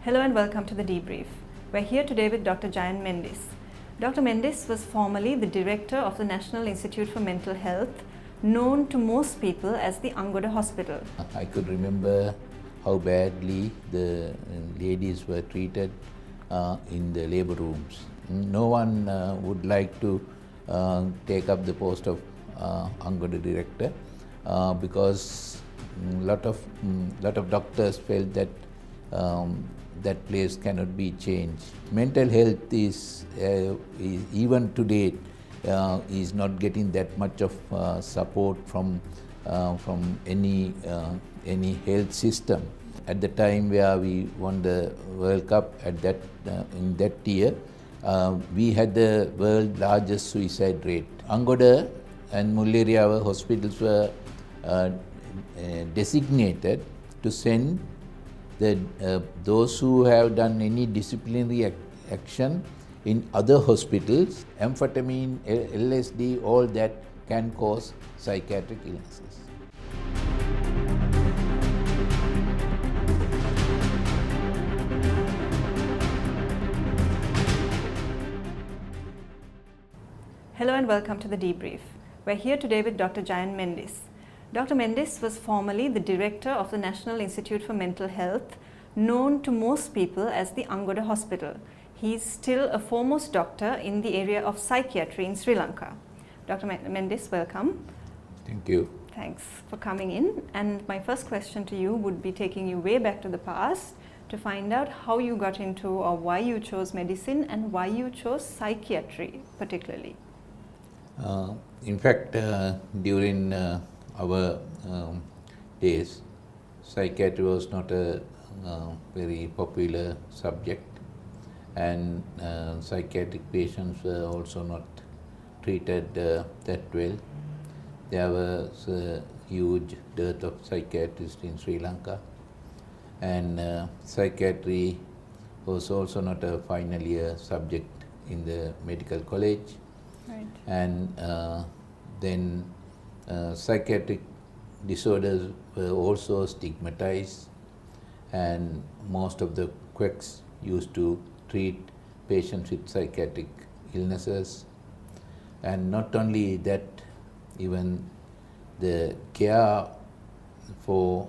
Hello and welcome to the Debrief. We're here today with Dr. Jayan Mendis. Dr. Mendis was formerly the director of the National Institute for Mental Health, known to most people as the Angoda Hospital. I could remember how badly the ladies were treated in the labor rooms. No one would like to take up the post of Angoda director because lot of doctors felt that that place cannot be changed. Mental health is even today is not getting that much of support from any health system. At the time where we won the World Cup at that in that year, we had the world's largest suicide rate. Angoda and Mulleriya hospitals were designated to send those who have done any disciplinary action in other hospitals. Amphetamine, LSD, all that can cause psychiatric illnesses. Hello and welcome to the Debrief. We're here today with Dr. Jayan Mendis. Dr. Mendis was formerly the director of the National Institute for Mental Health, known to most people as the Angoda Hospital. He's still a foremost doctor in the area of psychiatry in Sri Lanka. Dr. Mendis, welcome. Thank you. Thanks for coming in. And my first question to you would be taking you way back to the past to find out how you got into or why you chose medicine and why you chose psychiatry particularly. In fact, during our days, psychiatry was not a very popular subject, and psychiatric patients were also not treated that well. There was a huge dearth of psychiatrists in Sri Lanka, and psychiatry was also not a final year subject in the medical college. Right. And then psychiatric disorders were also stigmatized, and most of the quacks used to treat patients with psychiatric illnesses. And not only that, even the care for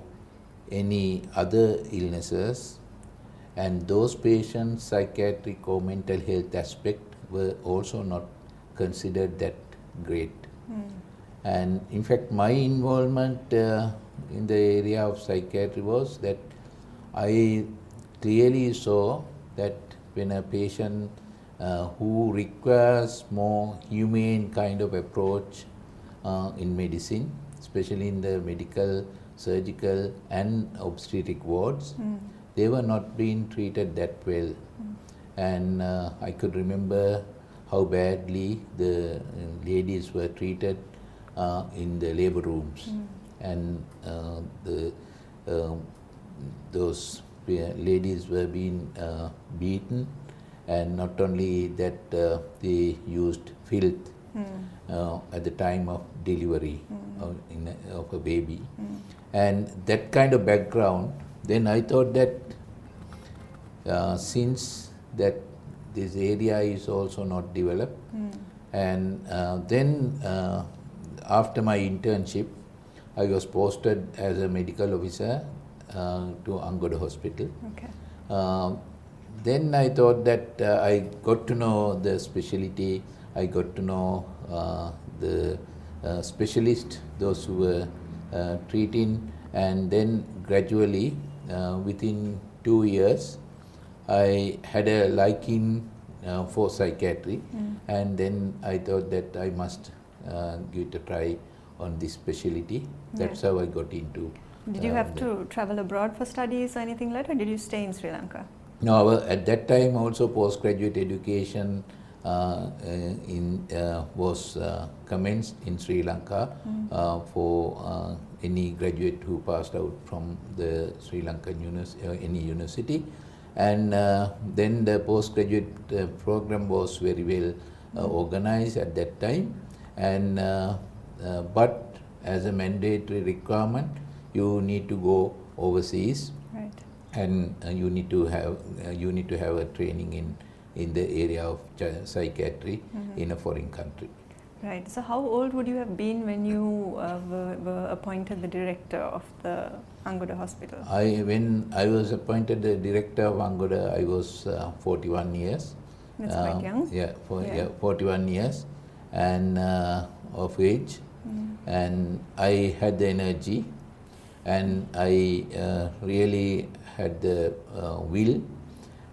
any other illnesses and those patients' psychiatric or mental health aspect were also not considered that great. And in fact, my involvement in the area of psychiatry was that I clearly saw that when a patient who requires more humane kind of approach in medicine, especially in the medical, surgical and obstetric wards, they were not being treated that well. And I could remember how badly the ladies were treated in the labor rooms, and those ladies were being beaten, and not only that, they used filth at the time of delivery of a baby. And that kind of background, then I thought that since that this area is also not developed, and then after my internship, I was posted as a medical officer to Angoda Hospital. Okay. Then I thought that I got to know the specialty, I got to know the specialists, those who were treating, and then gradually, within 2 years, I had a liking for psychiatry, and then I thought that I must give it a try on this specialty. That's how I got into. Did you have to travel abroad for studies or anything like that, or did you stay in Sri Lanka? No, at that time also postgraduate education was commenced in Sri Lanka for any graduate who passed out from the Sri Lankan any university. And then the postgraduate program was very well organized at that time. And but as a mandatory requirement, you need to go overseas. Right. and you need to have a training in the area of psychiatry in a foreign country. Right. So how old would you have been when you were appointed the director of the Angoda hospital? When I was appointed the director of Angoda, I was 41 years. That's quite young. Yeah, 41 years and of age. And I had the energy, and I really had the will,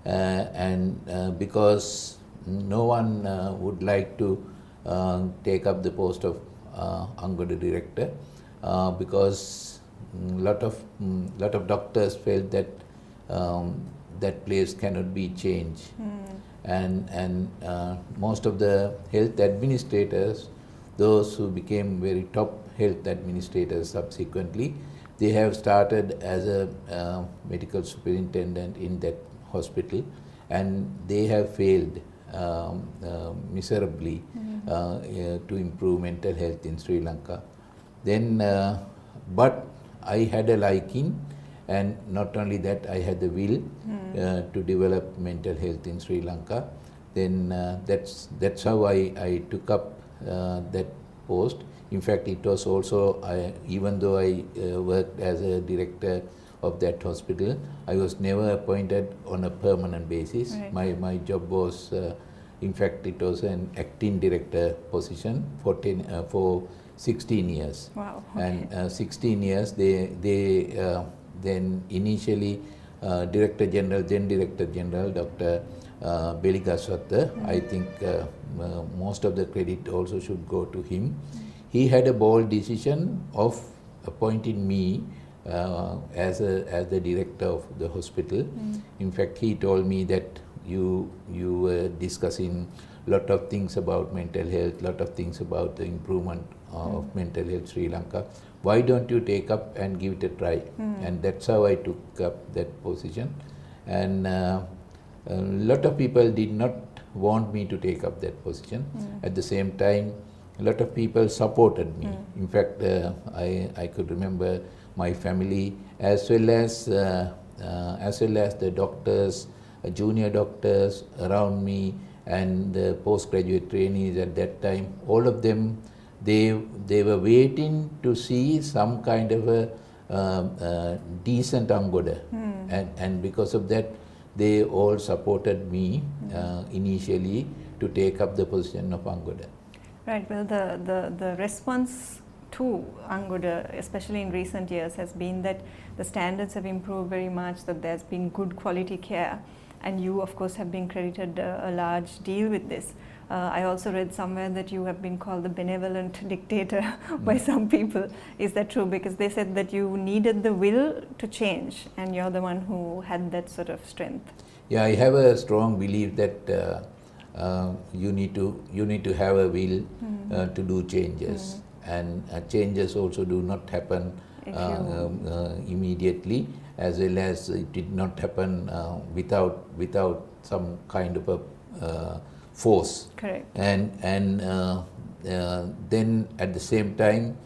and because no one would like to take up the post of Angoda director, because lot of doctors felt that that place cannot be changed, and most of the health administrators, those who became very top health administrators subsequently, they have started as a medical superintendent in that hospital, and they have failed miserably to improve mental health in Sri Lanka. Then, but I had a liking, and not only that, I had the will to develop mental health in Sri Lanka. Then that's how I took up that post. In fact, it was also, even though I worked as a director of that hospital, I was never appointed on a permanent basis. Right. My job was, in fact, it was an acting director position for 16 years. Wow. Okay. And 16 years, they then initially Director General, then Director General, Dr. Beligaswata, I think most of the credit also should go to him. He had a bold decision of appointing me as the director of the hospital. In fact, he told me that you were discussing lot of things about mental health, lot of things about the improvement of mental health Sri Lanka. Why don't you take up and give it a try? And that's how I took up that position. And a lot of people did not want me to take up that position. At the same time, a lot of people supported me. In fact, I could remember my family, as well as the doctors, junior doctors around me, and the postgraduate trainees at that time. All of them, they were waiting to see some kind of a decent Angoda, and because of that, they all supported me initially to take up the position of Angoda. Right. Well, the response to Angoda, especially in recent years, has been that the standards have improved very much, that there's been good quality care, and you, of course, have been credited a large deal with this. I also read somewhere that you have been called the benevolent dictator by some people. Is that true? Because they said that you needed the will to change, and you're the one who had that sort of strength. Yeah, I have a strong belief that you need to have a will to do changes, and changes also do not happen immediately, as well as it did not happen without some kind of a force. Correct. And then at the same time,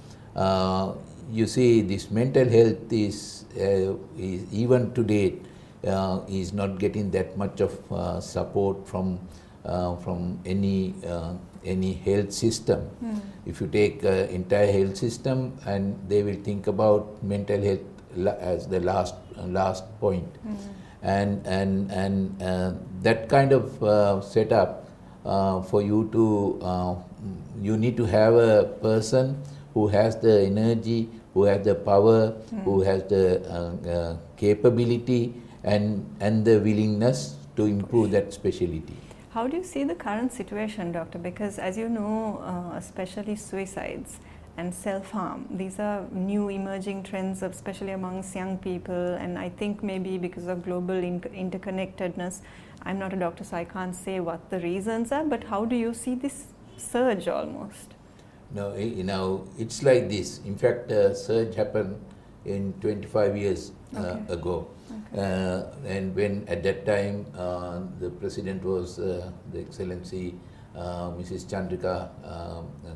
you see, this mental health is even today is not getting that much of support from any health system. If you take entire health system, and they will think about mental health as the last point, and that kind of setup, for you to you need to have a person who has the energy, who has the power, who has the capability and the willingness to improve that specialty. How do you see the current situation, doctor? Because as you know, especially suicides and self-harm, these are new emerging trends, especially amongst young people, and I think maybe because of global interconnectedness. I'm not a doctor, so I can't say what the reasons are, but how do you see this surge almost? No, it's like this. In fact, surge happened in 25 years ago. And when at that time the president was the Excellency Mrs. Chandrika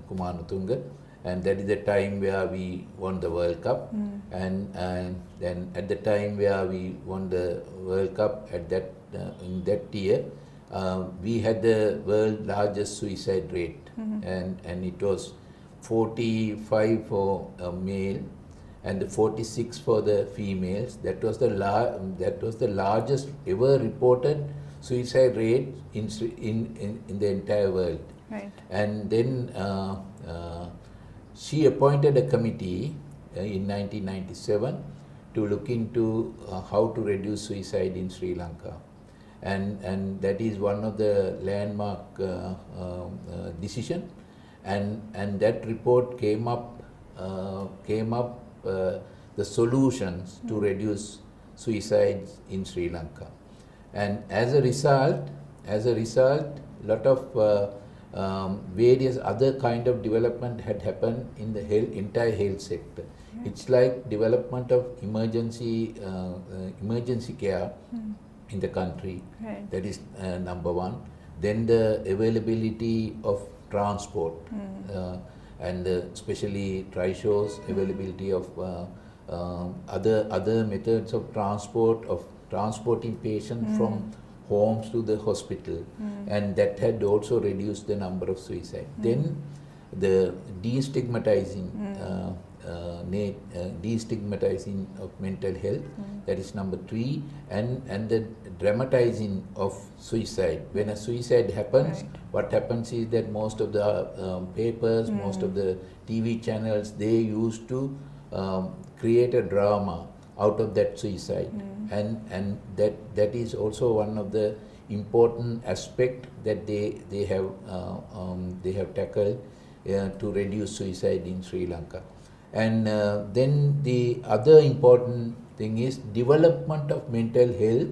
Kumanatunga, and that is the time where we won the World Cup. And then at the time where we won the World Cup at that in that year, we had the world largest suicide rate, and it was 45 for male and 46 for the females. That was the largest ever reported suicide rate in the entire world. Right. And then she appointed a committee in 1997 to look into how to reduce suicide in Sri Lanka. And that is one of the landmark decision. And that report came up the solutions to reduce suicides in Sri Lanka. And as a result, lot of various other kind of development had happened in the entire health sector. Yeah. It's like development of emergency care in the country. Right. That is number one. Then the availability of transport and especially trishaws, availability of other methods of transport, of transporting patients from homes to the hospital, and that had also reduced the number of suicide. Then the destigmatizing of mental health, that is number 3, and the dramatizing of suicide. When a suicide happens, what happens is that most of the papers, most of the TV channels, they used to create a drama out of that suicide, and that is also one of the important aspect that they have tackled to reduce suicide in Sri Lanka. And then the other important thing is development of mental health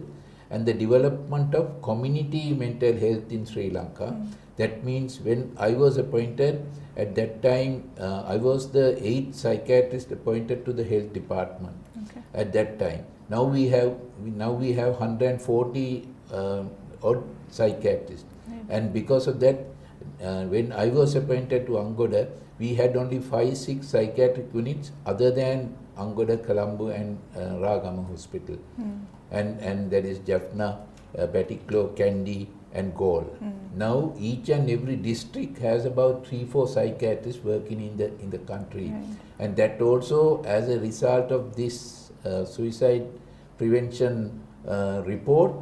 and the development of community mental health in Sri Lanka. That means when I was appointed at that time, I was the 8th psychiatrist appointed to the health department. Okay. At that time. Now we have 140 odd psychiatrists, and because of that, when I was appointed to Angoda, we had only 5-6 psychiatric units other than Angoda, Colombo and Ragama Hospital, and that is Jaffna, Batiklo, Kandy and Galle. Now each and every district has about 3-4 psychiatrists working in the country, and that also as a result of this suicide prevention report,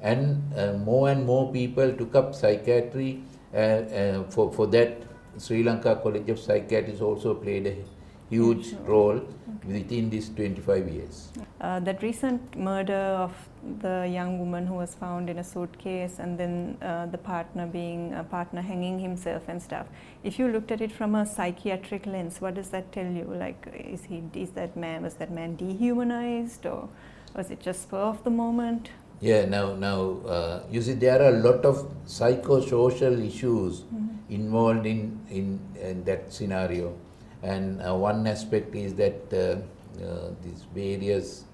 and more people took up psychiatry. For that, Sri Lanka College of Psychiatry also played a huge role within these 25 years. That recent murder of the young woman who was found in a suitcase, and then the partner hanging himself and stuff. If you looked at it from a psychiatric lens, what does that tell you? Like, was that man dehumanized, or was it just spur of the moment? Yeah, now you see, there are a lot of psychosocial issues involved in that scenario, and one aspect is that these various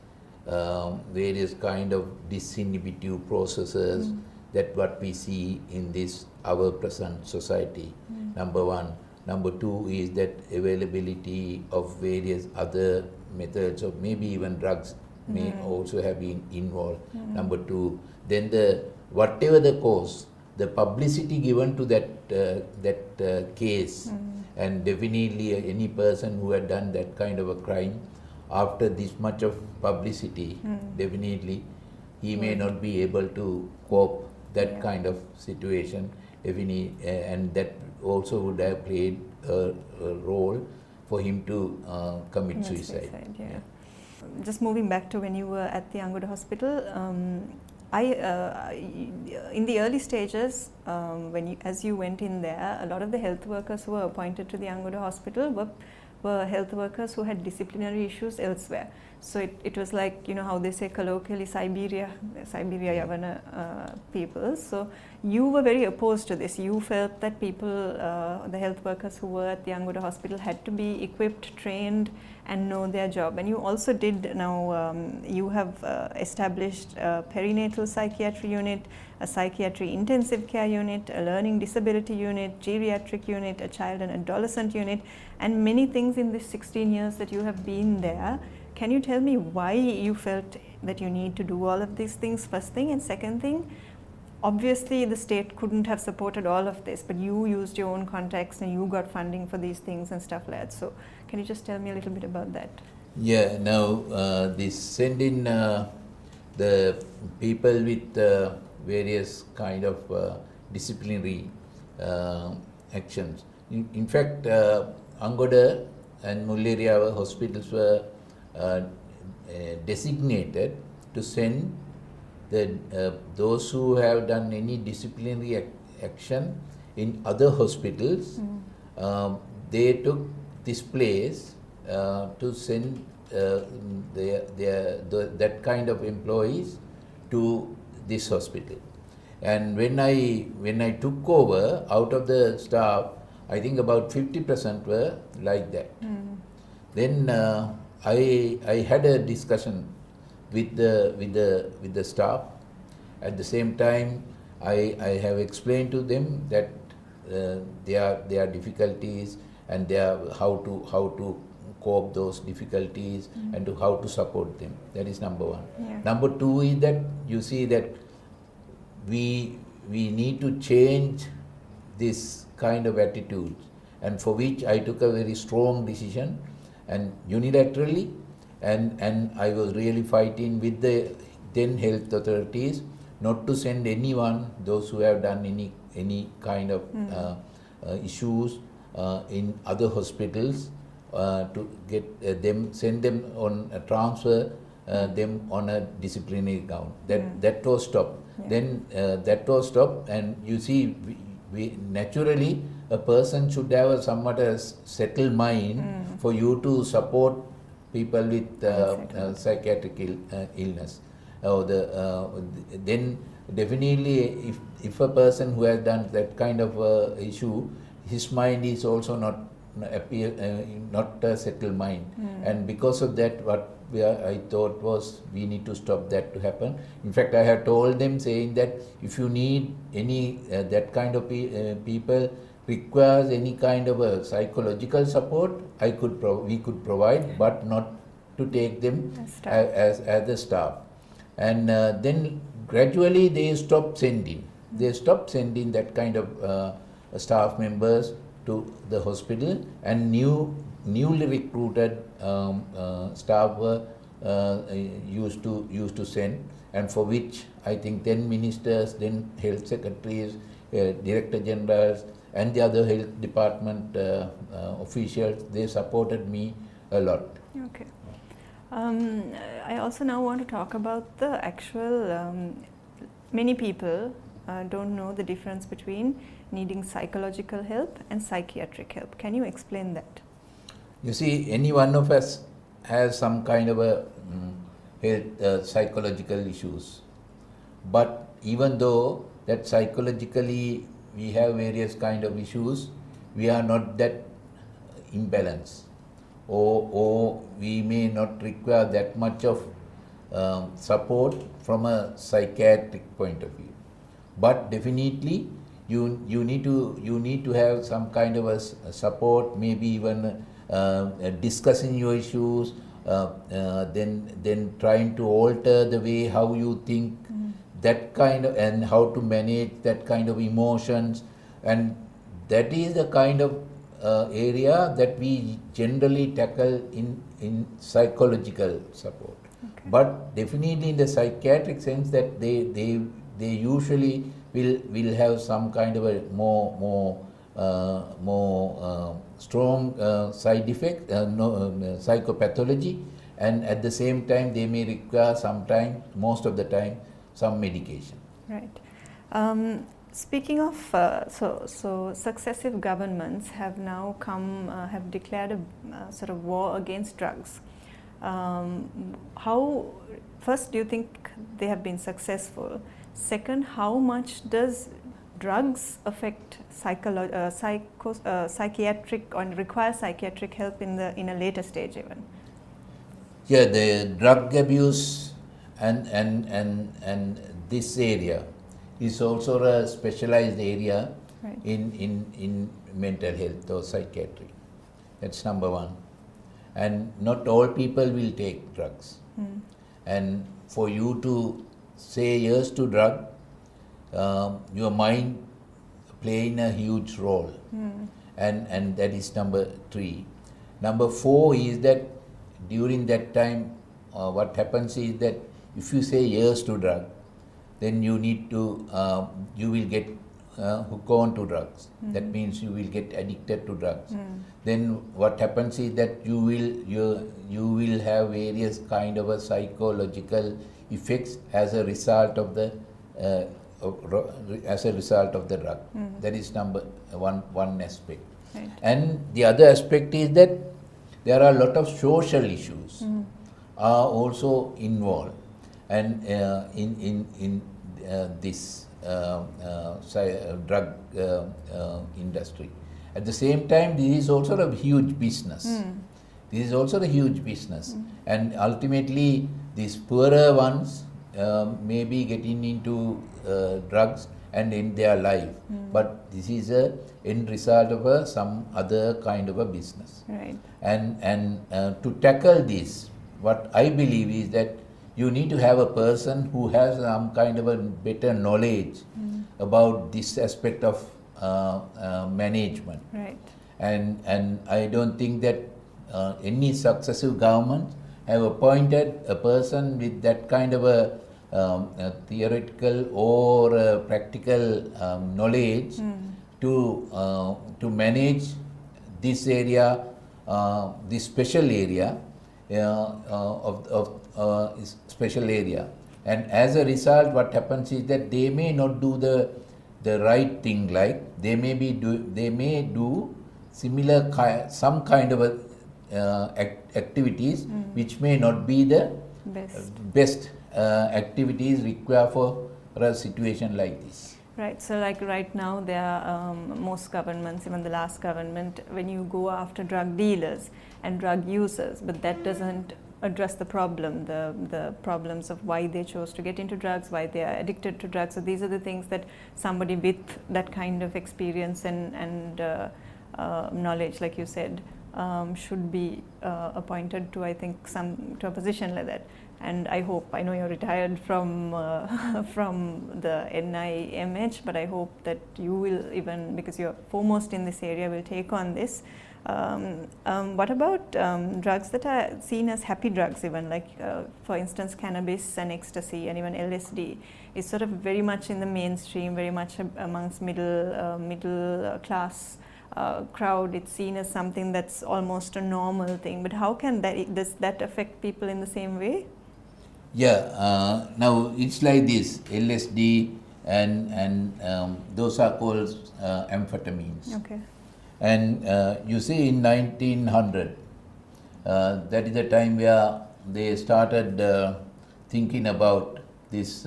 kind of disinhibitive processes that what we see in this our present society. Number one. Number two is that availability of various other methods, of maybe even drugs may also have been involved. Number two, then whatever the cause, the publicity given to that case, and definitely any person who had done that kind of a crime, after this much of publicity, definitely he may not be able to cope that kind of situation, and that also would have played a role for him to commit suicide. Just moving back to when you were at the Angoda Hospital, in the early stages, as you went in there, a lot of the health workers who were appointed to the Angoda Hospital were health workers who had disciplinary issues elsewhere. So it was like, you know, how they say colloquially, Siberia Yavana people. So you were very opposed to this. You felt that people, the health workers who were at the Angoda hospital had to be equipped, trained and know their job. And you also did now, you have established a perinatal psychiatry unit, a psychiatry intensive care unit, a learning disability unit, geriatric unit, a child and adolescent unit, and many things in this 16 years that you have been there. Can you tell me why you felt that you need to do all of these things, first thing? And second thing, obviously the state couldn't have supported all of this, but you used your own contacts and you got funding for these things and stuff like that. So can you just tell me a little bit about that? Yeah, now this send in the people with various kind of disciplinary actions. In fact, Angoda and Mullaria hospitals were designated to send those who have done any disciplinary action in other hospitals. They took this place to send that kind of employees to this hospital. And when I took over, out of the staff, I think about 50% were like that. Then I had a discussion with the staff. At the same time, I have explained to them that there are difficulties and how to cope those difficulties and how to support them. That is number one. Yeah. Number two is that you see that we need to change this kind of attitude, and for which I took a very strong decision and unilaterally, and I was really fighting with the then health authorities not to send anyone, those who have done any kind of issues in other hospitals, to get send them on a transfer them on a disciplinary ground. That was stopped. Yeah. Then that was stopped, and you see, we naturally a person should have a somewhat a settled mind for you to support people with psychiatric illness. Then definitely, if a person who has done that kind of issue, his mind is also not a settled mind, and because of that, what I thought was we need to stop that to happen. In fact, I have told them saying that if you need any that kind of people requires any kind of a psychological support, we could provide, but not to take them as the staff. And then gradually they stopped sending. They stopped sending that kind of staff members to the hospital, and newly recruited staff were used to send, and for which I think then ministers, then health secretaries, director generals, and the other health department officials, they supported me a lot. Okay. I also now want to talk about the actual, many people don't know the difference between needing psychological help and psychiatric help. Can you explain that? You see, any one of us has some kind of a health, psychological issues. But even though that psychologically we have various kind of issues, we are not that imbalanced, or we may not require that much of support from a psychiatric point of view. But definitely, you need to have some kind of a support, maybe even discussing your issues, then trying to alter the way how you think, that kind of, and how to manage that kind of emotions, and that is the kind of area that we generally tackle in psychological support. Okay. But definitely in the psychiatric sense, that they usually will have some kind of a more strong side effect, psychopathology, and at the same time they may require most of the time, some medication. Right. Speaking of, so successive governments have now have declared a sort of war against drugs. How, first, do you think they have been successful? Second, how much does drugs affect psychiatric or require psychiatric help in a later stage even? Yeah, the drug abuse and this area is also a specialized area Right. in mental health or psychiatry. That's number one. And not all people will take drugs. And for you to say yes to drug, your mind playing a huge role. And that is number 3. Number 4 is that during that time, what happens is that if you say yes to drug, then you need to, you will get hooked on to drugs. That means you will get addicted to drugs. Then what happens is that you will have various kind of a psychological effects as a result of the drug. That is number one aspect. Right. And the other aspect is that there are a lot of social issues are also involved, and in this drug industry. At the same time, this is also a huge business. This is also a huge business, and ultimately these poorer ones may be getting into drugs and in their life, but this is a end result of some other kind of a business. Right. And to tackle this, what I believe is that you need to have a person who has some kind of a better knowledge about this aspect of management. Right. And I don't think that any successive government have appointed a person with that kind of a theoretical or practical knowledge to manage this area, this special area special area. And as a result, what happens is that they may not do the right thing. Like they may do similar some kind of activities which may not be the best activities required for a situation like this. Right. So like right now there are most governments, even the last government, when you go after drug dealers and drug users, but that doesn't address the problem, the problems of why they chose to get into drugs, why they are addicted to drugs. So these are the things that somebody with that kind of experience and knowledge, like you said, should be appointed to, I think, to a position like that. And I know you're retired from the NIMH, but I hope that you will, even because you're foremost in this area, will take on this. What about drugs that are seen as happy drugs, even like, for instance, cannabis and ecstasy and even LSD is sort of very much in the mainstream, very much amongst middle class crowd. It's seen as something that's almost a normal thing. But how can does that affect people in the same way? Yeah, now it's like this, LSD and those are called amphetamines. Okay. And you see in 1900, that is the time where they started thinking about this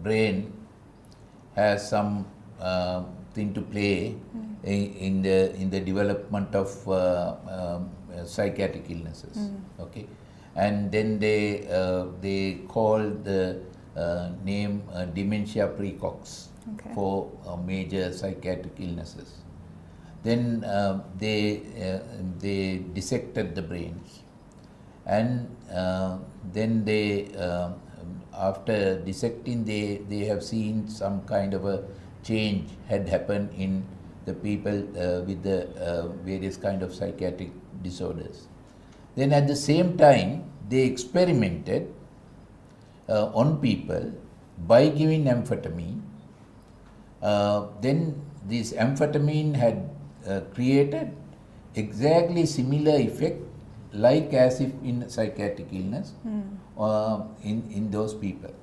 brain has some thing to play in the development of psychiatric illnesses. Okay, and then they called the name dementia precox. Okay. For major psychiatric illnesses. Then they dissected the brains, and then they after dissecting they have seen some kind of a change had happened in the people with the various kind of psychiatric disorders. Then at the same time they experimented on people by giving amphetamine. Then this amphetamine had created exactly similar effect like as if in psychiatric illness in those people.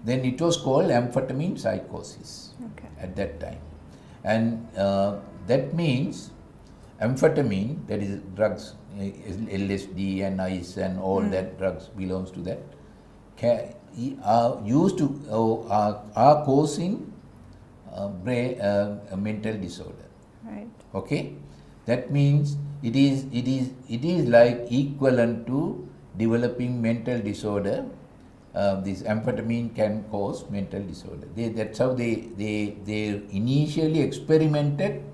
Then it was called amphetamine psychosis at that time. And that means amphetamine, that is drugs, LSD and ice and all that drugs belongs to that, are used to are causing a mental disorder. Right. Okay, that means it is like equivalent to developing mental disorder. This amphetamine can cause mental disorder. That's how they initially experimented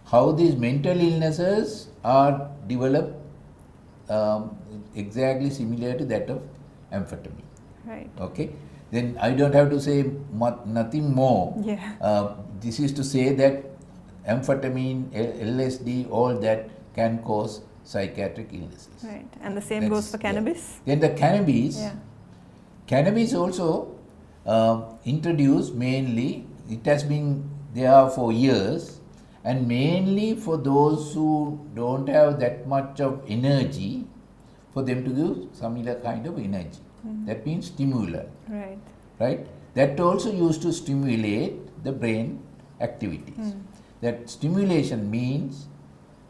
how these mental illnesses are developed exactly similar to that of amphetamine. Right. Okay, then I don't have to say nothing more. Yeah. This is to say that amphetamine, LSD, all that can cause psychiatric illnesses. Right. And the same goes for cannabis? Yeah. Then the cannabis, Yeah. cannabis also introduced mainly, it has been there for years, and mainly for those who don't have that much of energy, for them to give similar kind of energy. That means stimulant. Right. Right? That also used to stimulate the brain activities. That stimulation means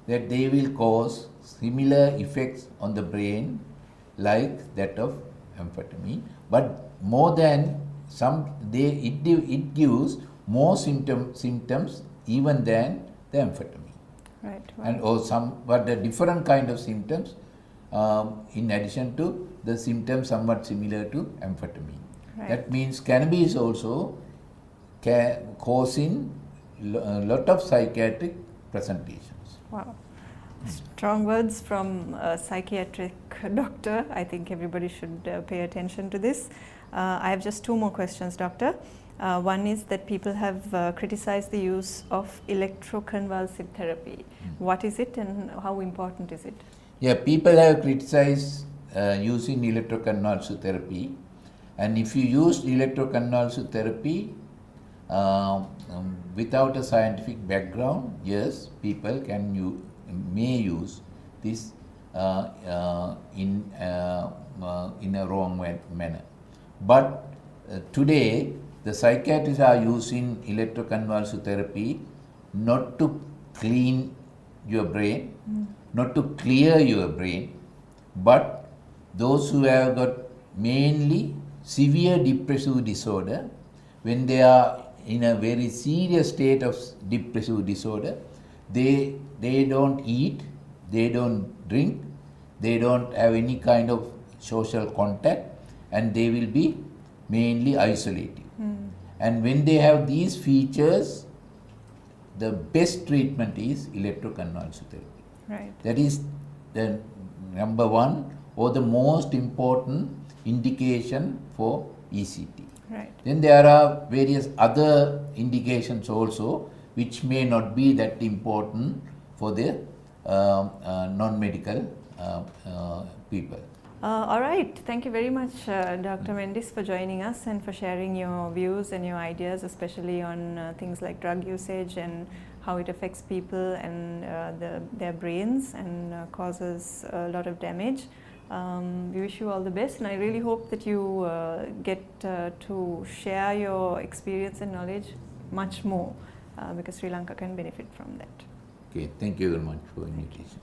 that they will cause similar effects on the brain like that of amphetamine, but more than some, it gives more symptoms even than the amphetamine. Right. And or some, but the different kind of symptoms in addition to the symptoms somewhat similar to amphetamine. Right. That means cannabis also causing a lot of psychiatric presentations. Wow. Strong words from a psychiatric doctor. I think everybody should pay attention to this. I have just two more questions, doctor. One is that people have criticized the use of electroconvulsive therapy. What is it and how important is it? Yeah, people have criticized using electroconvulsive therapy, and if you use electroconvulsive therapy without a scientific background, yes, people may use this in a wrong manner. But today, the psychiatrists are using electroconvulsive therapy not to clean your brain, not to clear your brain, but those who have got mainly severe depressive disorder, when they are in a very serious state of depressive disorder, they don't eat, they don't drink, they don't have any kind of social contact, and they will be mainly isolated. And when they have these features, the best treatment is electroconvulsive therapy. Right. That is the number one or the most important indication for ECT. Right. Then there are various other indications also which may not be that important for the non-medical people. All right. Thank you very much, Dr. Mendis, for joining us and for sharing your views and your ideas, especially on things like drug usage and how it affects people and their brains and causes a lot of damage. We wish you all the best, and I really hope that you get to share your experience and knowledge much more because Sri Lanka can benefit from that. Okay, thank you very much for the invitation.